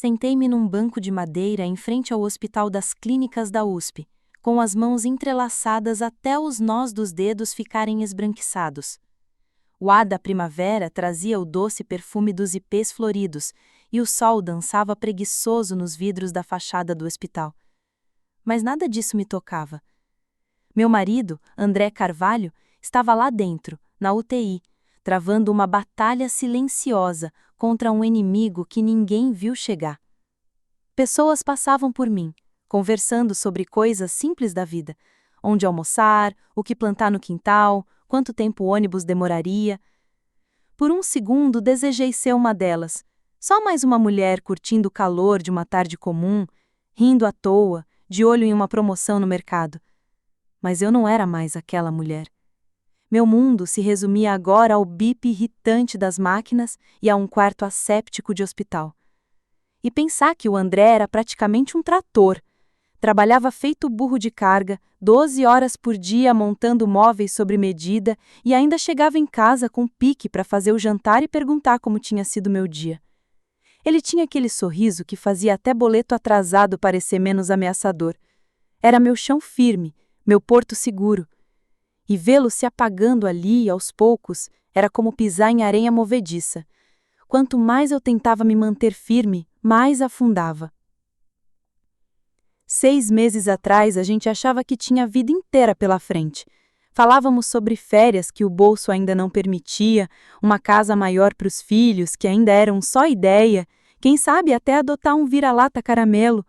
Sentei-me num banco de madeira em frente ao Hospital das Clínicas da USP, com as mãos entrelaçadas até os nós dos dedos ficarem esbranquiçados. O ar da primavera trazia o doce perfume dos ipês floridos e o sol dançava preguiçoso nos vidros da fachada do hospital. Mas nada disso me tocava. Meu marido, André Carvalho, estava lá dentro, na UTI, travando uma batalha silenciosa contra um inimigo que ninguém viu chegar. Pessoas passavam por mim, conversando sobre coisas simples da vida: onde almoçar, o que plantar no quintal, quanto tempo o ônibus demoraria. Por um segundo desejei ser uma delas, só mais uma mulher curtindo o calor de uma tarde comum, rindo à toa, de olho em uma promoção no mercado. Mas eu não era mais aquela mulher. Meu mundo se resumia agora ao bip irritante das máquinas e a um quarto asséptico de hospital. E pensar que o André era praticamente um trator. Trabalhava feito burro de carga, 12 horas por dia montando móveis sob medida e ainda chegava em casa com pique para fazer o jantar e perguntar como tinha sido meu dia. Ele tinha aquele sorriso que fazia até boleto atrasado parecer menos ameaçador. Era meu chão firme, meu porto seguro. E vê-lo se apagando ali, aos poucos, era como pisar em areia movediça. Quanto mais eu tentava me manter firme, mais afundava. 6 meses atrás, a gente achava que tinha a vida inteira pela frente. Falávamos sobre férias que o bolso ainda não permitia, uma casa maior para os filhos, que ainda eram só ideia, quem sabe até adotar um vira-lata caramelo.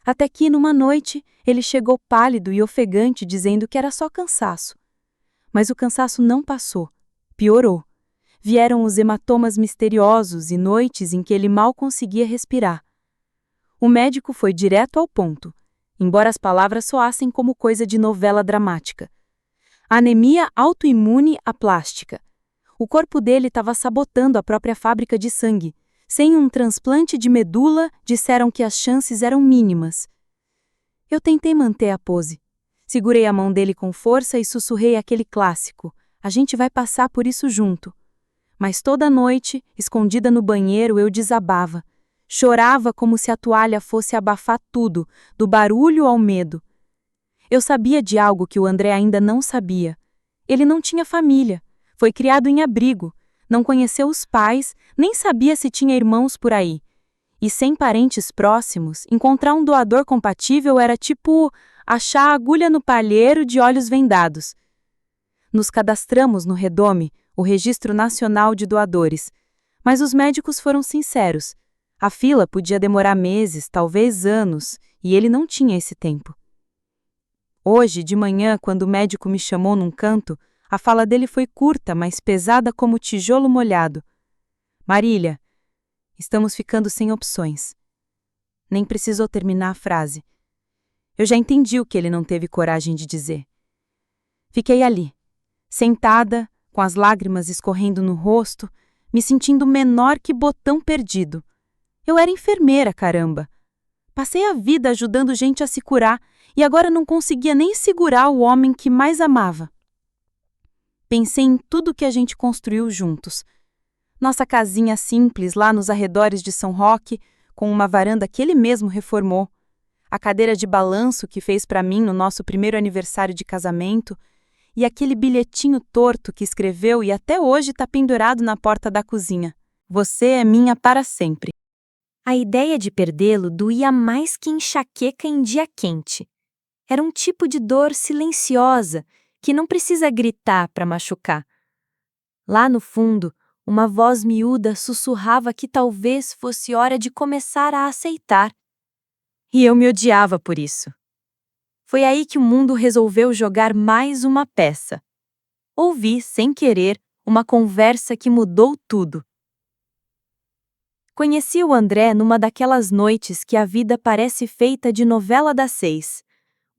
Até que, numa noite, ele chegou pálido e ofegante, dizendo que era só cansaço. Mas o cansaço não passou, piorou. Vieram os hematomas misteriosos e noites em que ele mal conseguia respirar. O médico foi direto ao ponto, embora as palavras soassem como coisa de novela dramática. Anemia autoimune aplástica. O corpo dele estava sabotando a própria fábrica de sangue. Sem um transplante de medula, disseram que as chances eram mínimas. Eu tentei manter a pose. Segurei a mão dele com força e sussurrei aquele clássico: a gente vai passar por isso junto. Mas toda noite, escondida no banheiro, eu desabava. Chorava como se a toalha fosse abafar tudo, do barulho ao medo. Eu sabia de algo que o André ainda não sabia. Ele não tinha família, foi criado em abrigo, não conheceu os pais, nem sabia se tinha irmãos por aí. E sem parentes próximos, encontrar um doador compatível era tipo achar a agulha no palheiro de olhos vendados. Nos cadastramos no Redome, o Registro Nacional de Doadores, mas os médicos foram sinceros. A fila podia demorar meses, talvez anos, e ele não tinha esse tempo. Hoje, de manhã, quando o médico me chamou num canto, a fala dele foi curta, mas pesada como tijolo molhado. Marília, estamos ficando sem opções. Nem precisou terminar a frase. Eu já entendi o que ele não teve coragem de dizer. Fiquei ali, sentada, com as lágrimas escorrendo no rosto, me sentindo menor que botão perdido. Eu era enfermeira, caramba. Passei a vida ajudando gente a se curar e agora não conseguia nem segurar o homem que mais amava. Pensei em tudo que a gente construiu juntos. Nossa casinha simples lá nos arredores de São Roque, com uma varanda que ele mesmo reformou. A cadeira de balanço que fez para mim no nosso primeiro aniversário de casamento e aquele bilhetinho torto que escreveu e até hoje está pendurado na porta da cozinha. Você é minha para sempre. A ideia de perdê-lo doía mais que enxaqueca em dia quente. Era um tipo de dor silenciosa, que não precisa gritar para machucar. Lá no fundo, uma voz miúda sussurrava que talvez fosse hora de começar a aceitar. E eu me odiava por isso. Foi aí que o mundo resolveu jogar mais uma peça. Ouvi, sem querer, uma conversa que mudou tudo. Conheci o André numa daquelas noites que a vida parece feita de novela das 6.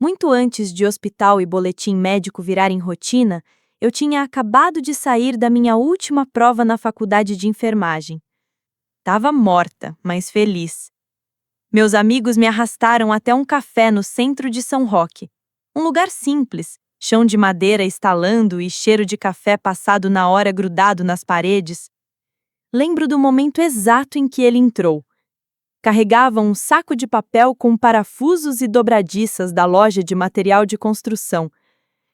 Muito antes de hospital e boletim médico virarem rotina, eu tinha acabado de sair da minha última prova na faculdade de enfermagem. Tava morta, mas feliz. Meus amigos me arrastaram até um café no centro de São Roque. Um lugar simples, chão de madeira estalando e cheiro de café passado na hora grudado nas paredes. Lembro do momento exato em que ele entrou. Carregava um saco de papel com parafusos e dobradiças da loja de material de construção.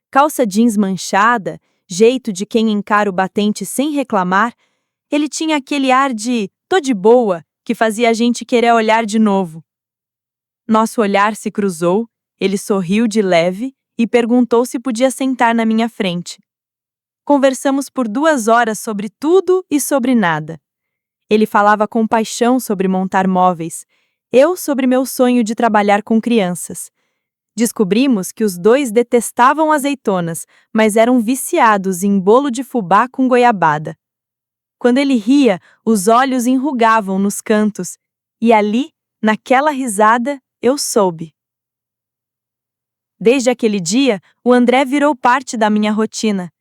Calça jeans manchada, jeito de quem encara o batente sem reclamar, ele tinha aquele ar de "tô de boa" que fazia a gente querer olhar de novo. Nosso olhar se cruzou, ele sorriu de leve e perguntou se podia sentar na minha frente. Conversamos por 2 horas sobre tudo e sobre nada. Ele falava com paixão sobre montar móveis, eu sobre meu sonho de trabalhar com crianças. Descobrimos que os dois detestavam azeitonas, mas eram viciados em bolo de fubá com goiabada. Quando ele ria, os olhos enrugavam nos cantos, e ali, naquela risada, eu soube. Desde aquele dia, o André virou parte da minha rotina.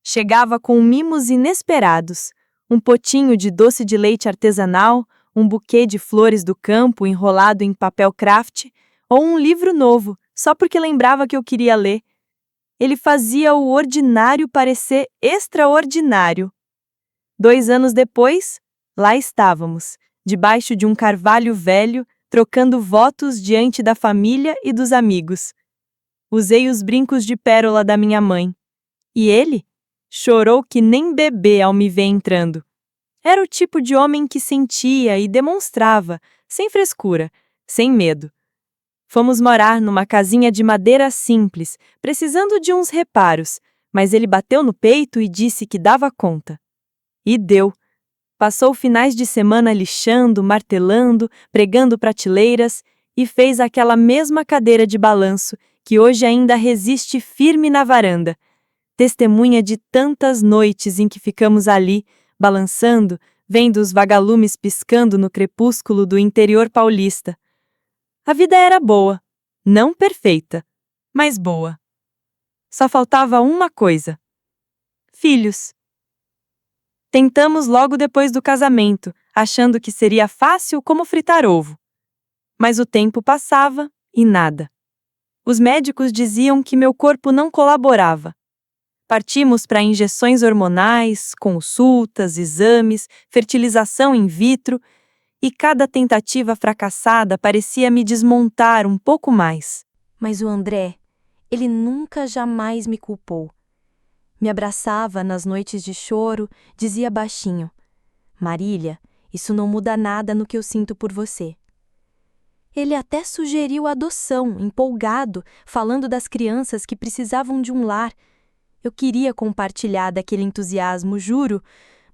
Chegava com mimos inesperados, um potinho de doce de leite artesanal, um buquê de flores do campo enrolado em papel craft, ou um livro novo, só porque lembrava que eu queria ler. Ele fazia o ordinário parecer extraordinário. 2 anos depois, lá estávamos, debaixo de um carvalho velho, trocando votos diante da família e dos amigos. Usei os brincos de pérola da minha mãe. E ele? Chorou que nem bebê ao me ver entrando. Era o tipo de homem que sentia e demonstrava, sem frescura, sem medo. Fomos morar numa casinha de madeira simples, precisando de uns reparos, mas ele bateu no peito e disse que dava conta. E deu. Passou finais de semana lixando, martelando, pregando prateleiras e fez aquela mesma cadeira de balanço que hoje ainda resiste firme na varanda. Testemunha de tantas noites em que ficamos ali, balançando, vendo os vagalumes piscando no crepúsculo do interior paulista. A vida era boa, não perfeita, mas boa. Só faltava uma coisa: filhos. Tentamos logo depois do casamento, achando que seria fácil como fritar ovo. Mas o tempo passava e nada. Os médicos diziam que meu corpo não colaborava. Partimos para injeções hormonais, consultas, exames, fertilização in vitro, e cada tentativa fracassada parecia me desmontar um pouco mais. Mas o André, ele nunca jamais me culpou. Me abraçava nas noites de choro, dizia baixinho: "Marília, isso não muda nada no que eu sinto por você." Ele até sugeriu adoção, empolgado, falando das crianças que precisavam de um lar. Eu queria compartilhar daquele entusiasmo, juro,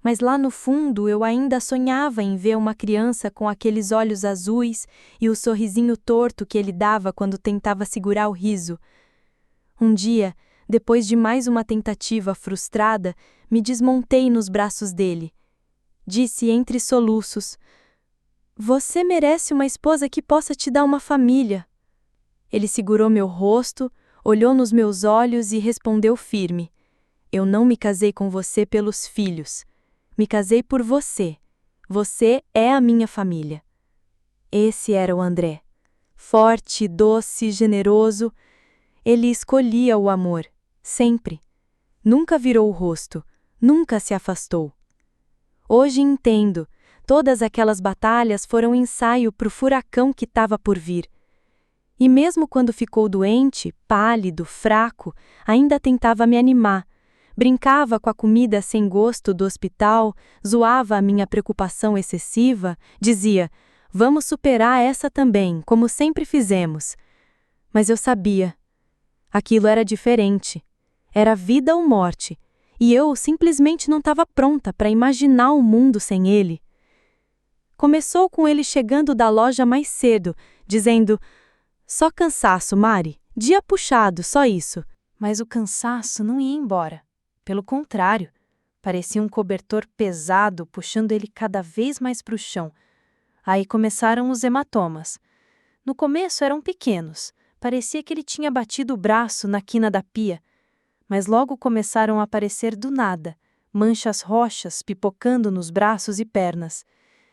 mas lá no fundo eu ainda sonhava em ver uma criança com aqueles olhos azuis e o sorrisinho torto que ele dava quando tentava segurar o riso. Um dia, depois de mais uma tentativa frustrada, me desmontei nos braços dele. Disse entre soluços: "Você merece uma esposa que possa te dar uma família." Ele segurou meu rosto, olhou nos meus olhos e respondeu firme: "Eu não me casei com você pelos filhos. Me casei por você. Você é a minha família." Esse era o André. Forte, doce, generoso. Ele escolhia o amor, sempre. Nunca virou o rosto, nunca se afastou. Hoje entendo, todas aquelas batalhas foram ensaio para o furacão que estava por vir. E mesmo quando ficou doente, pálido, fraco, ainda tentava me animar. Brincava com a comida sem gosto do hospital, zoava a minha preocupação excessiva, dizia: "Vamos superar essa também, como sempre fizemos." Mas eu sabia. Aquilo era diferente. Era vida ou morte, e eu simplesmente não estava pronta para imaginar um mundo sem ele. Começou com ele chegando da loja mais cedo, dizendo: "Só cansaço, Mari. Dia puxado, só isso." Mas o cansaço não ia embora. Pelo contrário, parecia um cobertor pesado puxando ele cada vez mais para o chão. Aí começaram os hematomas. No começo eram pequenos. Parecia que ele tinha batido o braço na quina da pia. Mas logo começaram a aparecer do nada, manchas roxas pipocando nos braços e pernas.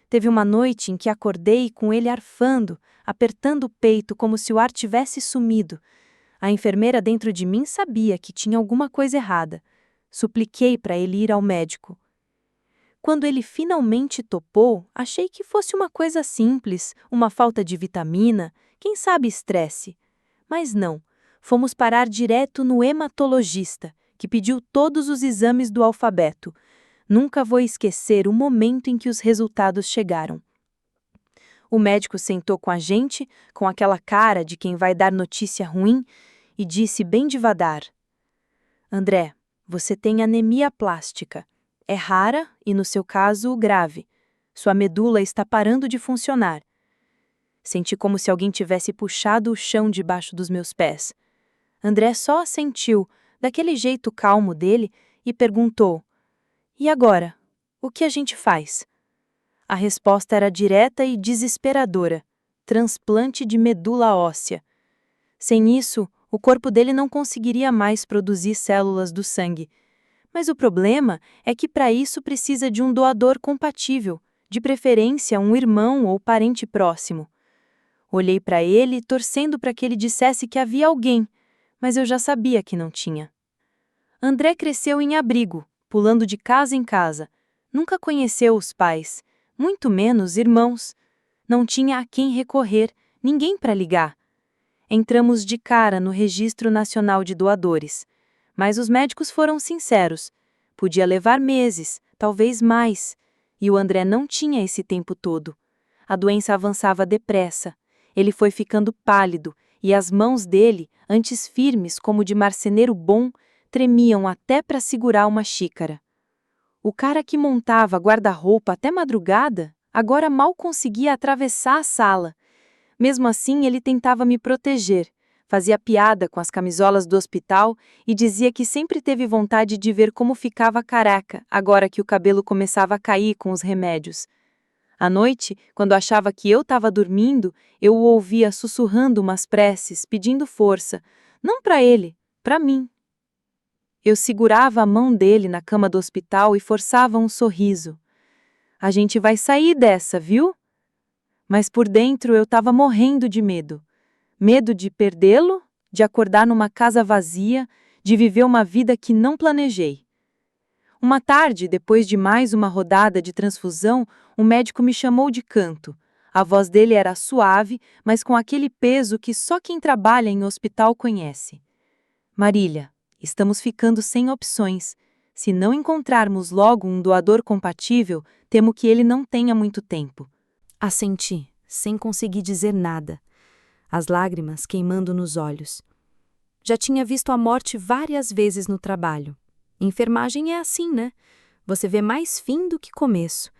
Teve uma noite em que acordei com ele arfando, apertando o peito como se o ar tivesse sumido. A enfermeira dentro de mim sabia que tinha alguma coisa errada. Supliquei para ele ir ao médico. Quando ele finalmente topou, achei que fosse uma coisa simples, uma falta de vitamina, quem sabe estresse. Mas não, fomos parar direto no hematologista, que pediu todos os exames do alfabeto. Nunca vou esquecer o momento em que os resultados chegaram. O médico sentou com a gente, com aquela cara de quem vai dar notícia ruim, e disse bem devagar: André, você tem anemia plástica. É rara e, no seu caso, grave. Sua medula está parando de funcionar. Senti como se alguém tivesse puxado o chão debaixo dos meus pés. André só assentiu, daquele jeito calmo dele, e perguntou: E agora? O que a gente faz? A resposta era direta e desesperadora: transplante de medula óssea. Sem isso, o corpo dele não conseguiria mais produzir células do sangue. Mas o problema é que para isso precisa de um doador compatível, de preferência um irmão ou parente próximo. Olhei para ele, torcendo para que ele dissesse que havia alguém, mas eu já sabia que não tinha. André cresceu em abrigo, pulando de casa em casa. Nunca conheceu os pais, muito menos irmãos. Não tinha a quem recorrer, ninguém para ligar. Entramos de cara no Registro Nacional de Doadores. Mas os médicos foram sinceros. Podia levar meses, talvez mais. E o André não tinha esse tempo todo. A doença avançava depressa. Ele foi ficando pálido, e as mãos dele, antes firmes como de marceneiro bom, tremiam até para segurar uma xícara. O cara que montava guarda-roupa até madrugada, agora mal conseguia atravessar a sala. Mesmo assim, ele tentava me proteger. Fazia piada com as camisolas do hospital e dizia que sempre teve vontade de ver como ficava careca, agora que o cabelo começava a cair com os remédios. À noite, quando achava que eu estava dormindo, eu o ouvia sussurrando umas preces, pedindo força. Não para ele, para mim. Eu segurava a mão dele na cama do hospital e forçava um sorriso. A gente vai sair dessa, viu? Mas por dentro eu estava morrendo de medo. Medo de perdê-lo, de acordar numa casa vazia, de viver uma vida que não planejei. Uma tarde, depois de mais uma rodada de transfusão, um médico me chamou de canto. A voz dele era suave, mas com aquele peso que só quem trabalha em hospital conhece. Marília, estamos ficando sem opções. Se não encontrarmos logo um doador compatível, temo que ele não tenha muito tempo. Assenti, sem conseguir dizer nada. As lágrimas queimando nos olhos. Já tinha visto a morte várias vezes no trabalho. Enfermagem é assim, né? Você vê mais fim do que começo.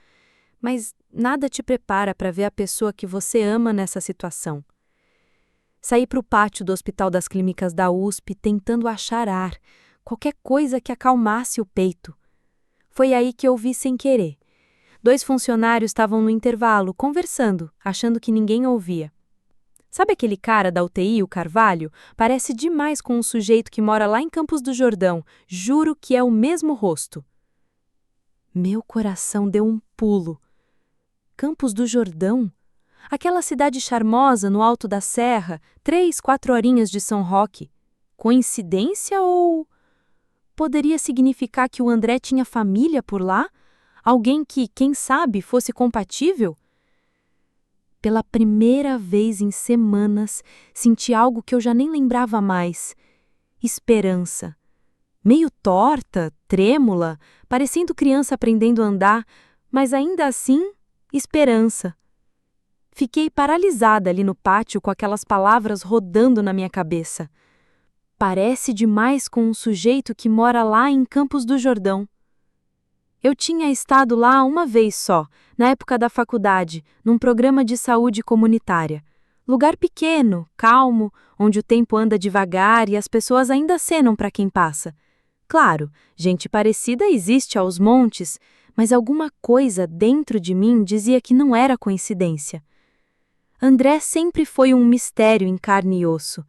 Mas nada te prepara para ver a pessoa que você ama nessa situação. Saí para o pátio do Hospital das Clínicas da USP tentando achar ar, qualquer coisa que acalmasse o peito. Foi aí que eu vi sem querer. 2 funcionários estavam no intervalo, conversando, achando que ninguém ouvia. Sabe aquele cara da UTI, o Carvalho? Parece demais com um sujeito que mora lá em Campos do Jordão. Juro que é o mesmo rosto. Meu coração deu um pulo. Campos do Jordão? Aquela cidade charmosa no alto da serra, 3, 4 horinhas de São Roque. Coincidência ou... Poderia significar que o André tinha família por lá? Alguém que, quem sabe, fosse compatível? Pela primeira vez em semanas, senti algo que eu já nem lembrava mais. Esperança. Meio torta, trêmula, parecendo criança aprendendo a andar, mas ainda assim, esperança. Fiquei paralisada ali no pátio com aquelas palavras rodando na minha cabeça. Parece demais com um sujeito que mora lá em Campos do Jordão. Eu tinha estado lá uma vez só, na época da faculdade, num programa de saúde comunitária. Lugar pequeno, calmo, onde o tempo anda devagar e as pessoas ainda acenam para quem passa. Claro, gente parecida existe aos montes, mas alguma coisa dentro de mim dizia que não era coincidência. André sempre foi um mistério em carne e osso.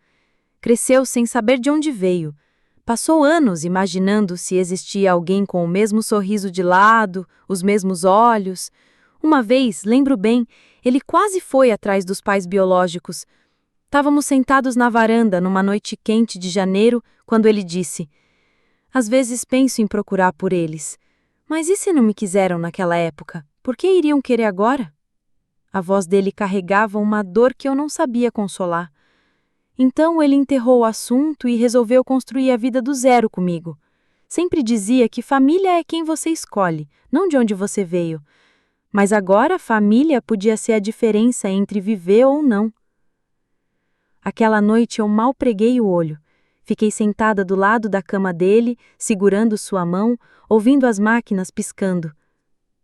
Cresceu sem saber de onde veio. Passou anos imaginando se existia alguém com o mesmo sorriso de lado, os mesmos olhos. Uma vez, lembro bem, ele quase foi atrás dos pais biológicos. Estávamos sentados na varanda numa noite quente de janeiro, quando ele disse: Às vezes penso em procurar por eles. Mas e se não me quiseram naquela época? Por que iriam querer agora? A voz dele carregava uma dor que eu não sabia consolar. Então ele enterrou o assunto e resolveu construir a vida do zero comigo. Sempre dizia que família é quem você escolhe, não de onde você veio. Mas agora família podia ser a diferença entre viver ou não. Aquela noite eu mal preguei o olho. Fiquei sentada do lado da cama dele, segurando sua mão, ouvindo as máquinas piscando.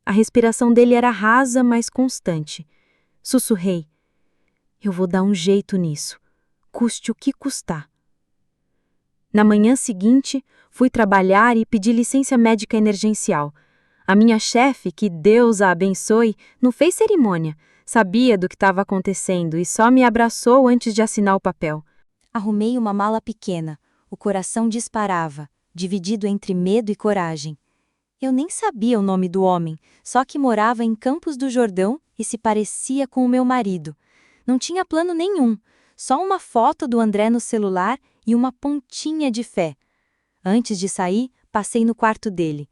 A respiração dele era rasa, mas constante. Sussurrei: eu vou dar um jeito nisso, custe o que custar. Na manhã seguinte, fui trabalhar e pedi licença médica emergencial. A minha chefe, que Deus a abençoe, não fez cerimônia, sabia do que estava acontecendo e só me abraçou antes de assinar o papel. Arrumei uma mala pequena, o coração disparava, dividido entre medo e coragem. Eu nem sabia o nome do homem, só que morava em Campos do Jordão e se parecia com o meu marido. Não tinha plano nenhum, só uma foto do André no celular e uma pontinha de fé. Antes de sair, passei no quarto dele.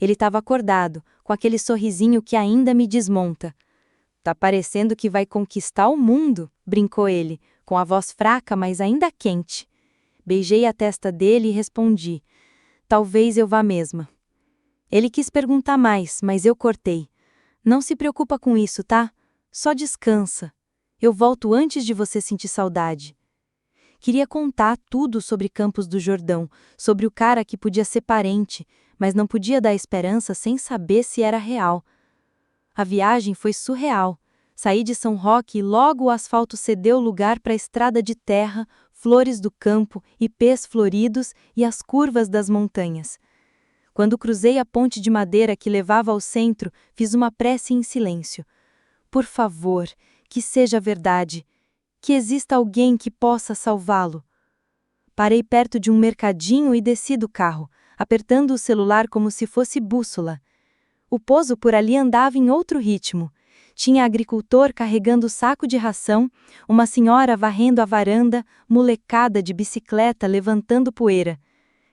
Ele estava acordado, com aquele sorrisinho que ainda me desmonta. Tá parecendo que vai conquistar o mundo, brincou ele, com a voz fraca, mas ainda quente. Beijei a testa dele e respondi: talvez eu vá mesma. Ele quis perguntar mais, mas eu cortei. Não se preocupa com isso, tá? Só descansa. Eu volto antes de você sentir saudade. Queria contar tudo sobre Campos do Jordão, sobre o cara que podia ser parente, mas não podia dar esperança sem saber se era real. A viagem foi surreal. Saí de São Roque e logo o asfalto cedeu lugar para a estrada de terra, flores do campo, ipês floridos e as curvas das montanhas. Quando cruzei a ponte de madeira que levava ao centro, fiz uma prece em silêncio. Por favor, que seja verdade, que exista alguém que possa salvá-lo. Parei perto de um mercadinho e desci do carro, apertando o celular como se fosse bússola. O pouso por ali andava em outro ritmo. Tinha agricultor carregando saco de ração, uma senhora varrendo a varanda, molecada de bicicleta levantando poeira.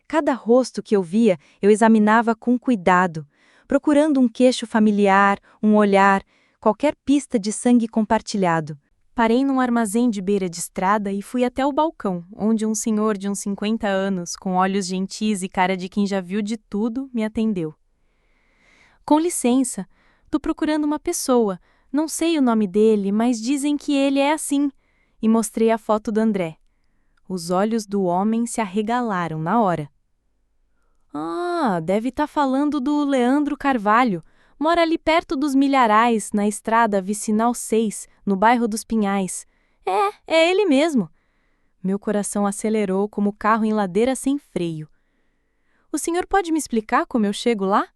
Cada rosto que eu via, eu examinava com cuidado, procurando um queixo familiar, um olhar, qualquer pista de sangue compartilhado. Parei num armazém de beira de estrada e fui até o balcão, onde um senhor de uns 50 anos, com olhos gentis e cara de quem já viu de tudo, me atendeu. Com licença, tô procurando uma pessoa, não sei o nome dele, mas dizem que ele é assim, e mostrei a foto do André. Os olhos do homem se arregalaram na hora. Ah, deve estar falando do Leandro Carvalho. Mora ali perto dos Milharais, na estrada Vicinal 6, no bairro dos Pinhais. É ele mesmo. Meu coração acelerou como carro em ladeira sem freio. O senhor pode me explicar como eu chego lá?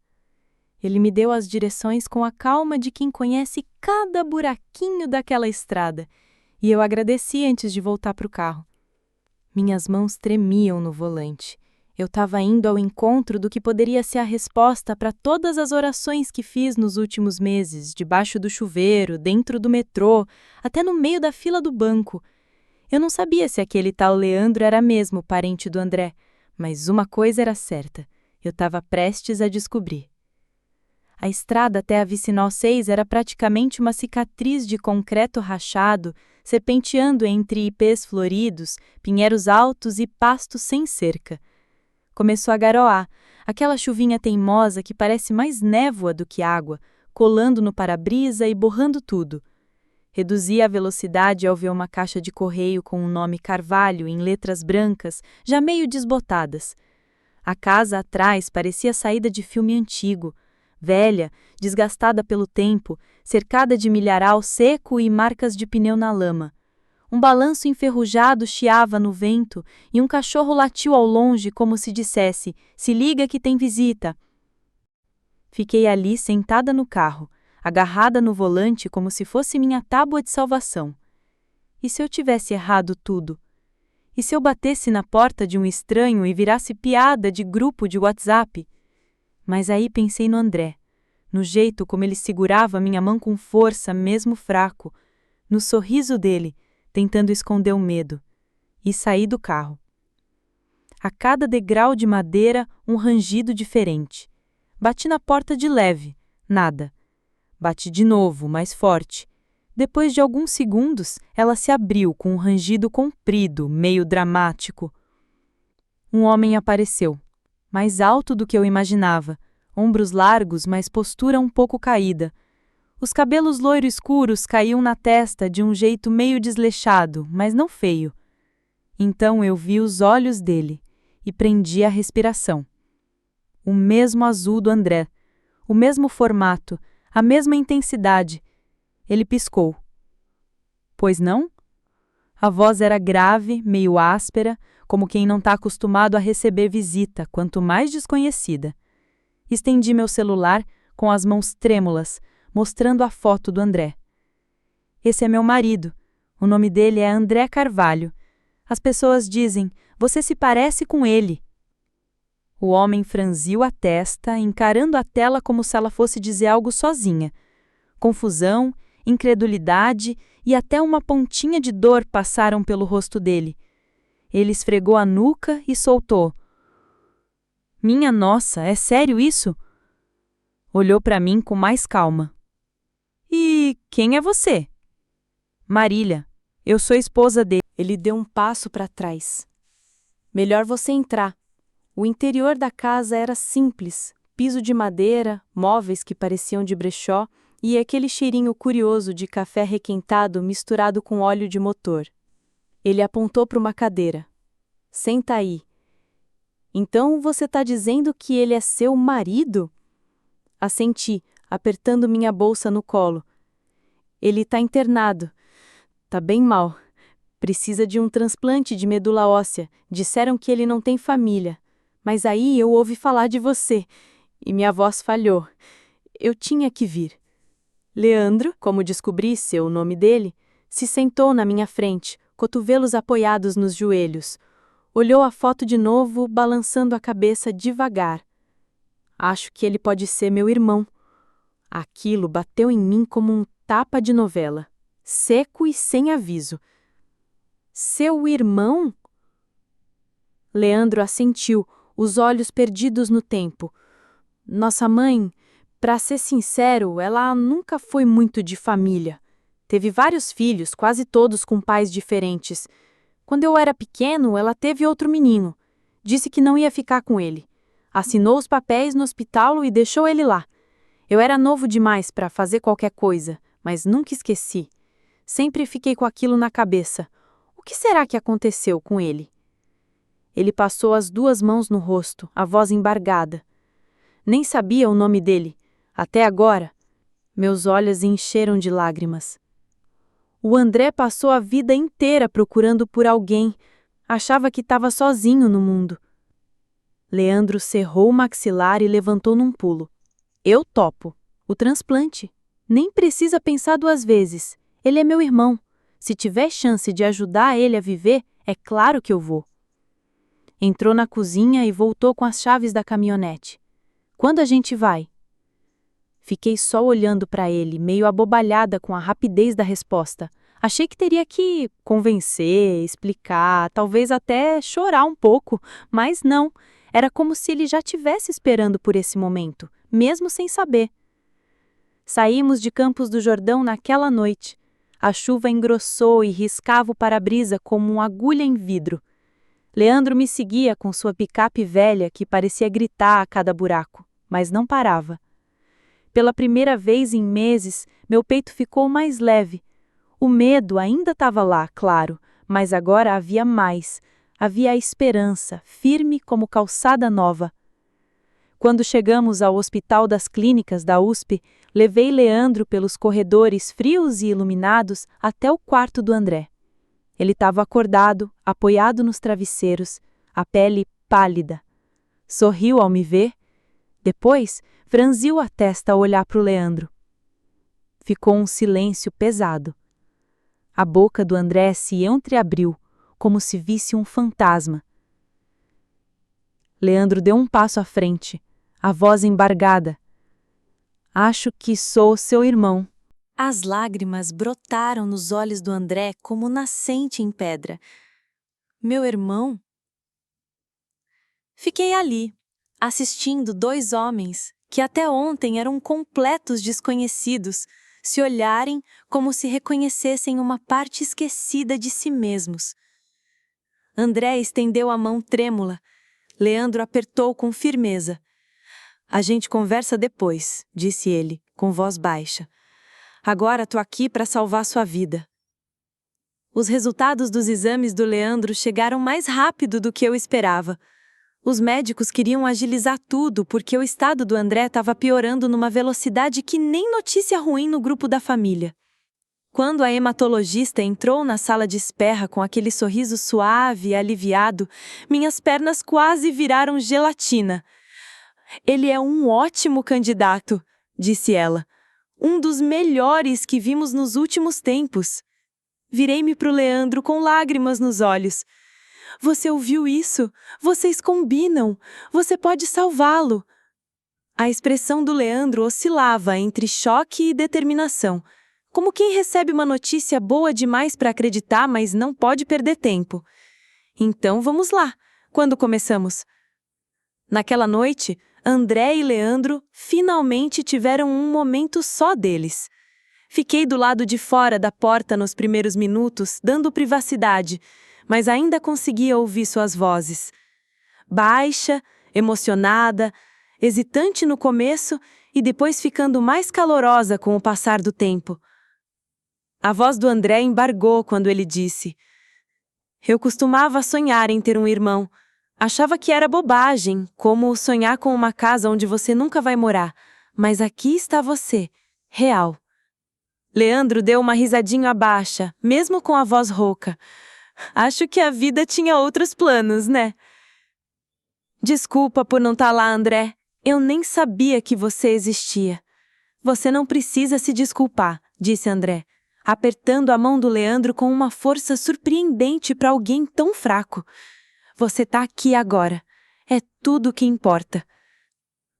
Ele me deu as direções com a calma de quem conhece cada buraquinho daquela estrada, e eu agradeci antes de voltar para o carro. Minhas mãos tremiam no volante. Eu estava indo ao encontro do que poderia ser a resposta para todas as orações que fiz nos últimos meses, debaixo do chuveiro, dentro do metrô, até no meio da fila do banco. Eu não sabia se aquele tal Leandro era mesmo parente do André, mas uma coisa era certa, eu estava prestes a descobrir. A estrada até a Vicinal 6 era praticamente uma cicatriz de concreto rachado, serpenteando entre ipês floridos, pinheiros altos e pasto sem cerca. Começou a garoar, aquela chuvinha teimosa que parece mais névoa do que água, colando no para-brisa e borrando tudo. Reduzi a velocidade ao ver uma caixa de correio com o nome Carvalho em letras brancas, já meio desbotadas. A casa atrás parecia saída de filme antigo, velha, desgastada pelo tempo, cercada de milharal seco e marcas de pneu na lama. Um balanço enferrujado chiava no vento e um cachorro latiu ao longe como se dissesse: "Se liga que tem visita." Fiquei ali sentada no carro, agarrada no volante como se fosse minha tábua de salvação. E se eu tivesse errado tudo? E se eu batesse na porta de um estranho e virasse piada de grupo de WhatsApp? Mas aí pensei no André, no jeito como ele segurava minha mão com força, mesmo fraco, no sorriso dele, tentando esconder o medo, e saí do carro. A cada degrau de madeira, um rangido diferente. Bati na porta de leve. Nada. Bati de novo, mais forte. Depois de alguns segundos, ela se abriu com um rangido comprido, meio dramático. Um homem apareceu, mais alto do que eu imaginava, ombros largos, mas postura um pouco caída. Os cabelos loiro escuros caíam na testa de um jeito meio desleixado, mas não feio. Então eu vi os olhos dele e prendi a respiração. O mesmo azul do André, o mesmo formato, a mesma intensidade. Ele piscou. Pois não? A voz era grave, meio áspera, como quem não está acostumado a receber visita, quanto mais desconhecida. Estendi meu celular com as mãos trêmulas, mostrando a foto do André. Esse é meu marido. O nome dele é André Carvalho. As pessoas dizem, você se parece com ele. O homem franziu a testa, encarando a tela como se ela fosse dizer algo sozinha. Confusão, incredulidade e até uma pontinha de dor passaram pelo rosto dele. Ele esfregou a nuca e soltou. Minha nossa, é sério isso? Olhou para mim com mais calma. E quem é você? Marília, eu sou esposa dele. Ele deu um passo para trás. Melhor você entrar. O interior da casa era simples, piso de madeira, móveis que pareciam de brechó e aquele cheirinho curioso de café requentado misturado com óleo de motor. Ele apontou para uma cadeira. Senta aí. Então você está dizendo que ele é seu marido? Assenti, apertando minha bolsa no colo. Ele está internado. Tá bem mal. Precisa de um transplante de medula óssea. Disseram que ele não tem família. Mas aí eu ouvi falar de você. E minha voz falhou. Eu tinha que vir. Leandro, como descobri seu nome dele, se sentou na minha frente, cotovelos apoiados nos joelhos. Olhou a foto de novo, balançando a cabeça devagar. Acho que ele pode ser meu irmão. Aquilo bateu em mim como um tapa de novela, seco e sem aviso. Seu irmão? Leandro assentiu, os olhos perdidos no tempo. Nossa mãe, para ser sincero, ela nunca foi muito de família. Teve vários filhos, quase todos com pais diferentes. Quando eu era pequeno, ela teve outro menino. Disse que não ia ficar com ele. Assinou os papéis no hospital e deixou ele lá. Eu era novo demais para fazer qualquer coisa, mas nunca esqueci. Sempre fiquei com aquilo na cabeça. O que será que aconteceu com ele? Ele passou as duas mãos no rosto, a voz embargada. Nem sabia o nome dele. Até agora. Meus olhos encheram de lágrimas. O André passou a vida inteira procurando por alguém. Achava que estava sozinho no mundo. Leandro cerrou o maxilar e levantou num pulo. Eu topo. O transplante. Nem precisa pensar duas vezes. Ele é meu irmão. Se tiver chance de ajudar ele a viver, é claro que eu vou. Entrou na cozinha e voltou com as chaves da caminhonete. Quando a gente vai? Fiquei só olhando para ele, meio abobalhada com a rapidez da resposta. Achei que teria que convencer, explicar, talvez até chorar um pouco, mas não. Era como se ele já estivesse esperando por esse momento, mesmo sem saber. Saímos de Campos do Jordão naquela noite. A chuva engrossou e riscava o para-brisa como uma agulha em vidro. Leandro me seguia com sua picape velha que parecia gritar a cada buraco, mas não parava. Pela primeira vez em meses, meu peito ficou mais leve. O medo ainda estava lá, claro, mas agora havia mais. Havia a esperança, firme como calçada nova. Quando chegamos ao Hospital das Clínicas da USP, levei Leandro pelos corredores frios e iluminados até o quarto do André. Ele estava acordado, apoiado nos travesseiros, a pele pálida. Sorriu ao me ver. Depois, franziu a testa ao olhar para o Leandro. Ficou um silêncio pesado. A boca do André se entreabriu, como se visse um fantasma. Leandro deu um passo à frente, a voz embargada. Acho que sou seu irmão. As lágrimas brotaram nos olhos do André como nascente em pedra. Meu irmão? Fiquei ali, assistindo dois homens que até ontem eram completos desconhecidos, se olharem como se reconhecessem uma parte esquecida de si mesmos. André estendeu a mão trêmula. Leandro apertou com firmeza. A gente conversa depois, disse ele, com voz baixa. Agora tô aqui para salvar sua vida. Os resultados dos exames do Leandro chegaram mais rápido do que eu esperava. Os médicos queriam agilizar tudo porque o estado do André estava piorando numa velocidade que nem notícia ruim no grupo da família. Quando a hematologista entrou na sala de espera com aquele sorriso suave e aliviado, minhas pernas quase viraram gelatina. Ele é um ótimo candidato, disse ela. Um dos melhores que vimos nos últimos tempos. Virei-me para o Leandro com lágrimas nos olhos. Você ouviu isso? Vocês combinam. Você pode salvá-lo. A expressão do Leandro oscilava entre choque e determinação, como quem recebe uma notícia boa demais para acreditar, mas não pode perder tempo. Então vamos lá. Quando começamos? Naquela noite, André e Leandro finalmente tiveram um momento só deles. Fiquei do lado de fora da porta nos primeiros minutos, dando privacidade, mas ainda conseguia ouvir suas vozes. Baixa, emocionada, hesitante no começo e depois ficando mais calorosa com o passar do tempo. A voz do André embargou quando ele disse: Eu costumava sonhar em ter um irmão. Achava que era bobagem, como sonhar com uma casa onde você nunca vai morar. Mas aqui está você, real. Leandro deu uma risadinha baixa, mesmo com a voz rouca. Acho que a vida tinha outros planos, né? Desculpa por não estar lá, André. Eu nem sabia que você existia. Você não precisa se desculpar, disse André, apertando a mão do Leandro com uma força surpreendente para alguém tão fraco. Você está aqui agora. É tudo o que importa.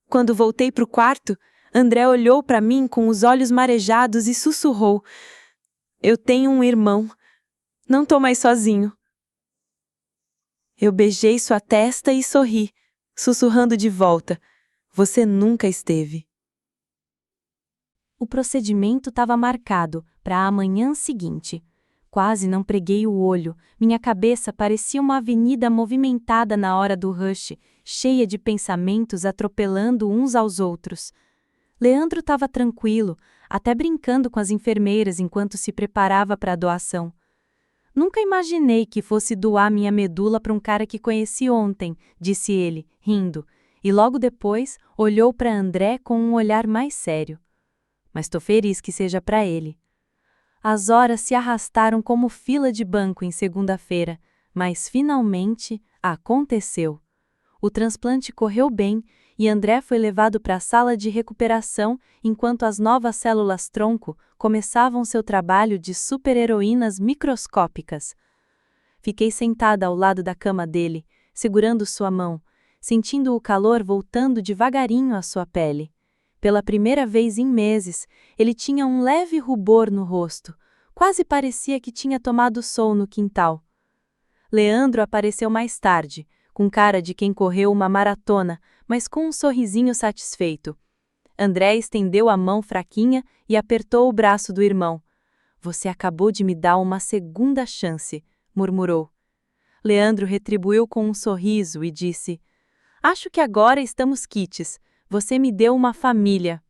Quando voltei para o quarto, André olhou para mim com os olhos marejados e sussurrou: Eu tenho um irmão. Não tô mais sozinho. Eu beijei sua testa e sorri, sussurrando de volta: Você nunca esteve. O procedimento estava marcado para a manhã seguinte. Quase não preguei o olho, minha cabeça parecia uma avenida movimentada na hora do rush, cheia de pensamentos atropelando uns aos outros. Leandro estava tranquilo, até brincando com as enfermeiras enquanto se preparava para a doação. Nunca imaginei que fosse doar minha medula para um cara que conheci ontem, disse ele, rindo, e logo depois olhou para André com um olhar mais sério. Mas tô feliz que seja para ele. As horas se arrastaram como fila de banco em segunda-feira, mas finalmente aconteceu. O transplante correu bem e André foi levado para a sala de recuperação enquanto as novas células-tronco começavam seu trabalho de super-heroínas microscópicas. Fiquei sentada ao lado da cama dele, segurando sua mão, sentindo o calor voltando devagarinho à sua pele. Pela primeira vez em meses, ele tinha um leve rubor no rosto, quase parecia que tinha tomado sol no quintal. Leandro apareceu mais tarde, com cara de quem correu uma maratona, mas com um sorrisinho satisfeito. André estendeu a mão fraquinha e apertou o braço do irmão. Você acabou de me dar uma segunda chance, murmurou. Leandro retribuiu com um sorriso e disse: Acho que agora estamos quites. Você me deu uma família.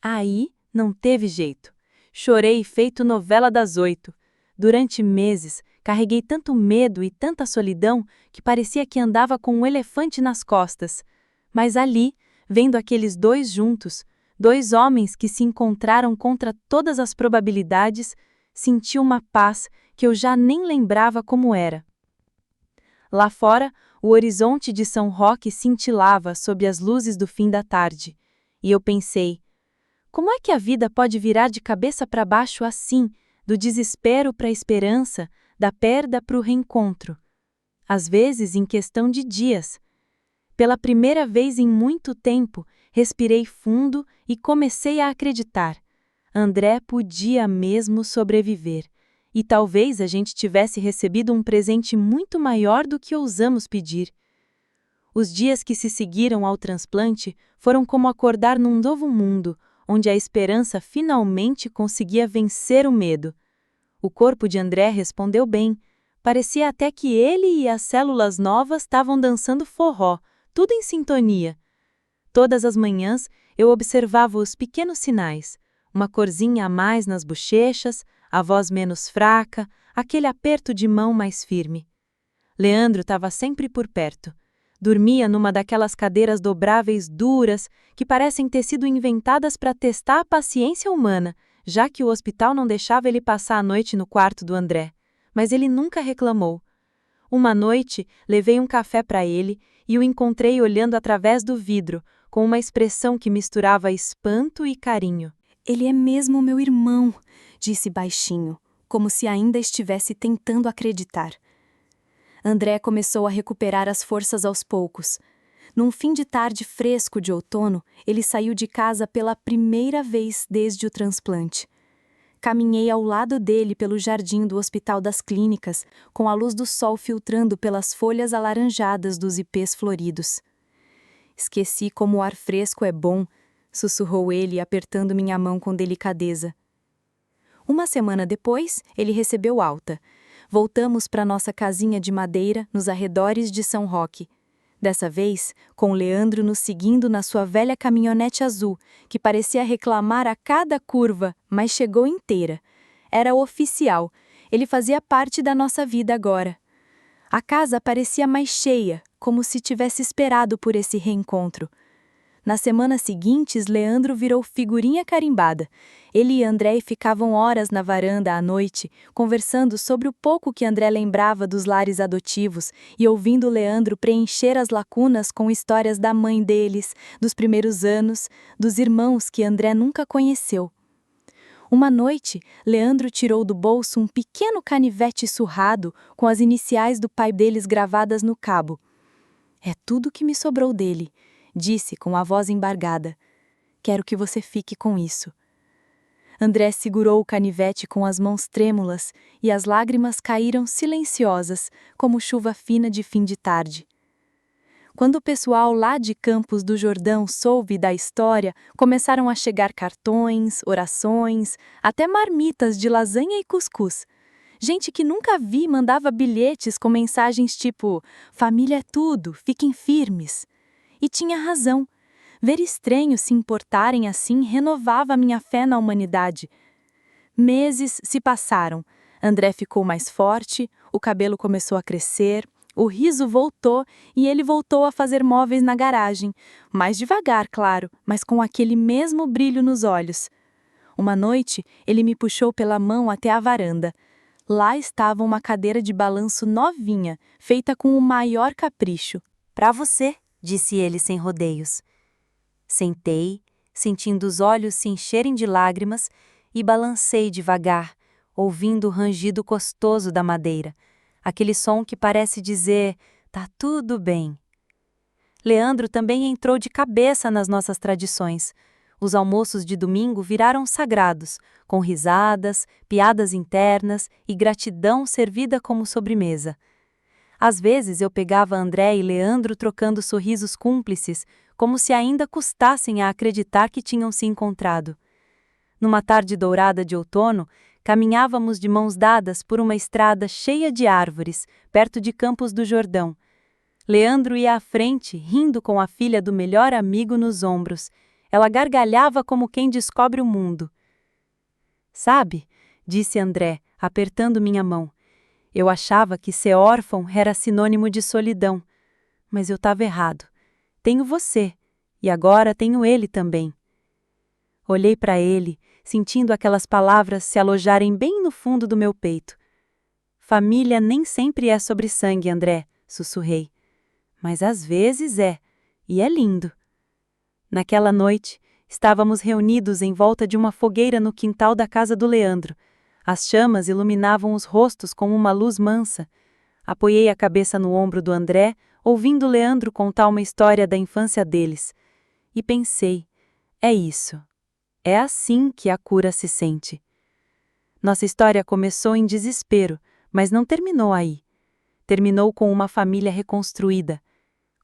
Aí, não teve jeito. Chorei feito novela das 8. Durante meses, carreguei tanto medo e tanta solidão que parecia que andava com um elefante nas costas. Mas ali, vendo aqueles dois juntos, dois homens que se encontraram contra todas as probabilidades, senti uma paz que eu já nem lembrava como era. Lá fora, o horizonte de São Roque cintilava sob as luzes do fim da tarde, e eu pensei: como é que a vida pode virar de cabeça para baixo assim, do desespero para a esperança, da perda para o reencontro? Às vezes em questão de dias. Pela primeira vez em muito tempo, respirei fundo e comecei a acreditar. André podia mesmo sobreviver. E talvez a gente tivesse recebido um presente muito maior do que ousamos pedir. Os dias que se seguiram ao transplante foram como acordar num novo mundo, onde a esperança finalmente conseguia vencer o medo. O corpo de André respondeu bem. Parecia até que ele e as células novas estavam dançando forró, tudo em sintonia. Todas as manhãs eu observava os pequenos sinais, uma corzinha a mais nas bochechas, a voz menos fraca, aquele aperto de mão mais firme. Leandro estava sempre por perto. Dormia numa daquelas cadeiras dobráveis duras que parecem ter sido inventadas para testar a paciência humana, já que o hospital não deixava ele passar a noite no quarto do André. Mas ele nunca reclamou. Uma noite, levei um café para ele e o encontrei olhando através do vidro, com uma expressão que misturava espanto e carinho. Ele é mesmo meu irmão, disse baixinho, como se ainda estivesse tentando acreditar. André começou a recuperar as forças aos poucos. Num fim de tarde fresco de outono, ele saiu de casa pela primeira vez desde o transplante. Caminhei ao lado dele pelo jardim do Hospital das Clínicas, com a luz do sol filtrando pelas folhas alaranjadas dos ipês floridos. Esqueci como o ar fresco é bom, sussurrou ele, apertando minha mão com delicadeza. Uma semana depois, ele recebeu alta. Voltamos para nossa casinha de madeira nos arredores de São Roque. Dessa vez, com Leandro nos seguindo na sua velha caminhonete azul, que parecia reclamar a cada curva, mas chegou inteira. Era oficial. Ele fazia parte da nossa vida agora. A casa parecia mais cheia, como se tivesse esperado por esse reencontro. Nas semanas seguintes, Leandro virou figurinha carimbada. Ele e André ficavam horas na varanda à noite, conversando sobre o pouco que André lembrava dos lares adotivos e ouvindo Leandro preencher as lacunas com histórias da mãe deles, dos primeiros anos, dos irmãos que André nunca conheceu. Uma noite, Leandro tirou do bolso um pequeno canivete surrado com as iniciais do pai deles gravadas no cabo. É tudo que me sobrou dele, disse com a voz embargada. Quero que você fique com isso. André segurou o canivete com as mãos trêmulas e as lágrimas caíram silenciosas, como chuva fina de fim de tarde. Quando o pessoal lá de Campos do Jordão soube da história, começaram a chegar cartões, orações, até marmitas de lasanha e cuscuz. Gente que nunca vi mandava bilhetes com mensagens tipo "Família é tudo, fiquem firmes". E tinha razão. Ver estranhos se importarem assim renovava minha fé na humanidade. Meses se passaram. André ficou mais forte, o cabelo começou a crescer, o riso voltou e ele voltou a fazer móveis na garagem. Mais devagar, claro, mas com aquele mesmo brilho nos olhos. Uma noite, ele me puxou pela mão até a varanda. Lá estava uma cadeira de balanço novinha, feita com o maior capricho. "Para você", disse ele sem rodeios. Sentei, sentindo os olhos se encherem de lágrimas, e balancei devagar, ouvindo o rangido gostoso da madeira, aquele som que parece dizer, tá tudo bem. Leandro também entrou de cabeça nas nossas tradições. Os almoços de domingo viraram sagrados, com risadas, piadas internas e gratidão servida como sobremesa. Às vezes eu pegava André e Leandro trocando sorrisos cúmplices, como se ainda custassem a acreditar que tinham se encontrado. Numa tarde dourada de outono, caminhávamos de mãos dadas por uma estrada cheia de árvores, perto de Campos do Jordão. Leandro ia à frente, rindo com a filha do melhor amigo nos ombros. Ela gargalhava como quem descobre o mundo. "Sabe", disse André, apertando minha mão. "Eu achava que ser órfão era sinônimo de solidão, mas eu estava errado. Tenho você, e agora tenho ele também." Olhei para ele, sentindo aquelas palavras se alojarem bem no fundo do meu peito. "Família nem sempre é sobre sangue, André", sussurrei. "Mas às vezes é, e é lindo." Naquela noite, estávamos reunidos em volta de uma fogueira no quintal da casa do Leandro. As chamas iluminavam os rostos com uma luz mansa. Apoiei a cabeça no ombro do André, ouvindo Leandro contar uma história da infância deles. E pensei, é isso. É assim que a cura se sente. Nossa história começou em desespero, mas não terminou aí. Terminou com uma família reconstruída,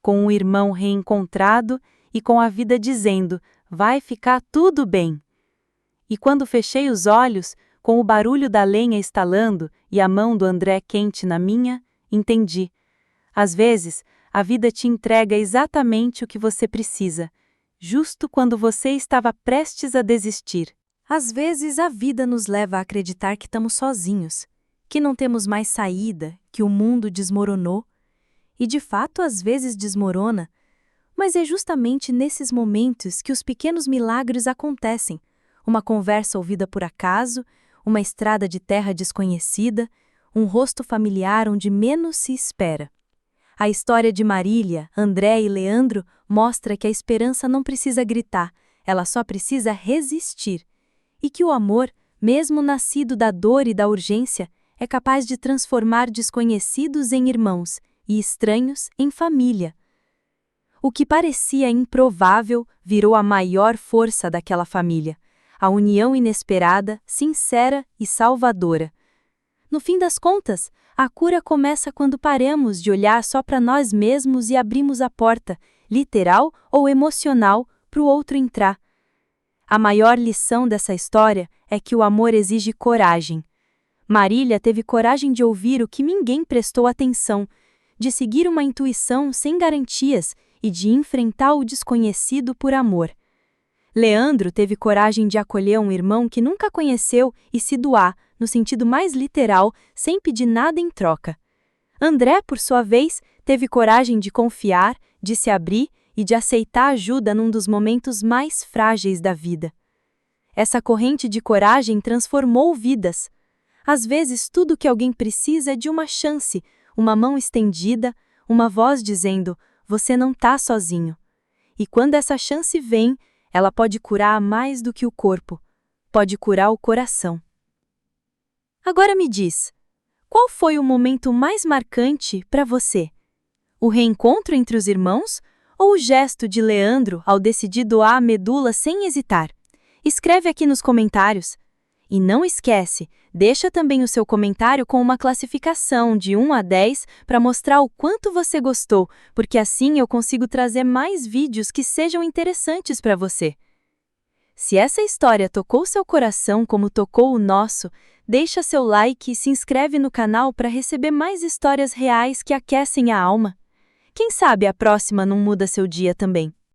com o irmão reencontrado e com a vida dizendo: vai ficar tudo bem. E quando fechei os olhos, com o barulho da lenha estalando e a mão do André quente na minha, entendi. Às vezes, a vida te entrega exatamente o que você precisa, justo quando você estava prestes a desistir. Às vezes, a vida nos leva a acreditar que estamos sozinhos, que não temos mais saída, que o mundo desmoronou. E de fato, às vezes desmorona, mas é justamente nesses momentos que os pequenos milagres acontecem. Uma conversa ouvida por acaso, uma estrada de terra desconhecida, um rosto familiar onde menos se espera. A história de Marília, André e Leandro mostra que a esperança não precisa gritar, ela só precisa resistir. E que o amor, mesmo nascido da dor e da urgência, é capaz de transformar desconhecidos em irmãos e estranhos em família. O que parecia improvável virou a maior força daquela família, a união inesperada, sincera e salvadora. No fim das contas, a cura começa quando paramos de olhar só para nós mesmos e abrimos a porta, literal ou emocional, para o outro entrar. A maior lição dessa história é que o amor exige coragem. Marília teve coragem de ouvir o que ninguém prestou atenção, de seguir uma intuição sem garantias e de enfrentar o desconhecido por amor. Leandro teve coragem de acolher um irmão que nunca conheceu e se doar, no sentido mais literal, sem pedir nada em troca. André, por sua vez, teve coragem de confiar, de se abrir e de aceitar ajuda num dos momentos mais frágeis da vida. Essa corrente de coragem transformou vidas. Às vezes, tudo o que alguém precisa é de uma chance, uma mão estendida, uma voz dizendo: você não está sozinho. E quando essa chance vem, ela pode curar mais do que o corpo, pode curar o coração. Agora me diz, qual foi o momento mais marcante para você? O reencontro entre os irmãos ou o gesto de Leandro ao decidir doar a medula sem hesitar? Escreve aqui nos comentários. E não esquece, deixa também o seu comentário com uma classificação de 1 a 10 para mostrar o quanto você gostou, porque assim eu consigo trazer mais vídeos que sejam interessantes para você. Se essa história tocou seu coração como tocou o nosso, deixa seu like e se inscreve no canal para receber mais histórias reais que aquecem a alma. Quem sabe a próxima não muda seu dia também.